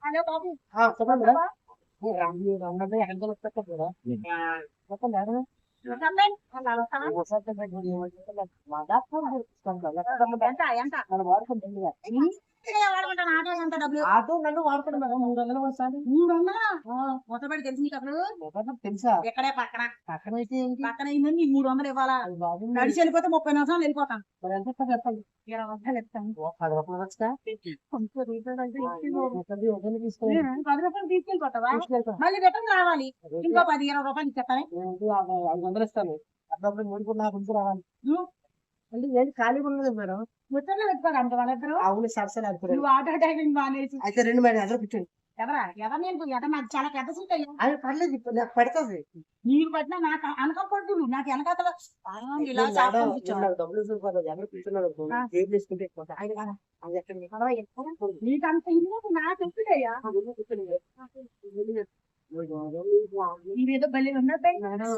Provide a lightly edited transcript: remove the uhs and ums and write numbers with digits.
Hello బాబు. చెప్పండి madam. రంగంలో ఎక్కడ వస్తారు చెప్పండి. ఆటో నన్ను వాడుకోండి మేడం 300 వస్తాను. 300 మొత్తపడి తెలిసి నీకు అసలు తెలుసా ఎక్కడే పక్కన పక్కన అయితే ఏంటి పక్కన అయిందని నీకు 300 ఇవ్వాలా? నడిచి వెళ్ళిపోతే 30 నిమిషాలు వెళ్ళిపోతాం. మరి ఎంత ఇస్తారు చెప్పండి. 20 రూపాయలు ఇస్తాను. 10 రూపాయలు వచ్చా కొంచెం రీఫండ్ అంటే తీసుకోండి 10 రూపాయలు తీసుకెళ్ళిపోతావా? తీసుకెళ్తాను. మళ్ళీ రిటర్న్ రావాలి. ఇంకో 10-20 రూపాయలు ఇచ్చేస్తానే. 500 ఇస్తాను. అప్పుడప్పుడు మూడు కూడా నాకు గురించి రావాలి. అంటే ఏంటి ఖాళీగా ఉండదు మేడం. ముచ్చట్లు పెట్టుకోడానికి వాళ్ళిద్దరు. అవును సరసలు అనుకున్నాను. నువ్వు ఆటో డ్రైవింగ్ మానేసి అయితే 2 మేడం ఎదురు కూర్చోండి. ఎవరు నేను నాకు చాలా పెద్ద సీట్ అయ్యా. అది పర్లేదు ఇప్పుడు నాకు పడుతుంది. నీకు పట్టినా నాకు అనకపోద్దు. నాకు వెనకాతల ఇలా శాపం ఇచ్చావు. నాకు డబ్బులు ఇవ్వకపోతే ఎవరు కూర్చున్నారు జేబు తీసుకుంటే ఎక్కువ. అది ఎక్కడ నీకు అంత ఇల్లు నాకు ఎప్పుడయ్యా ఇదేదో బలి ఉన్నది. మేడం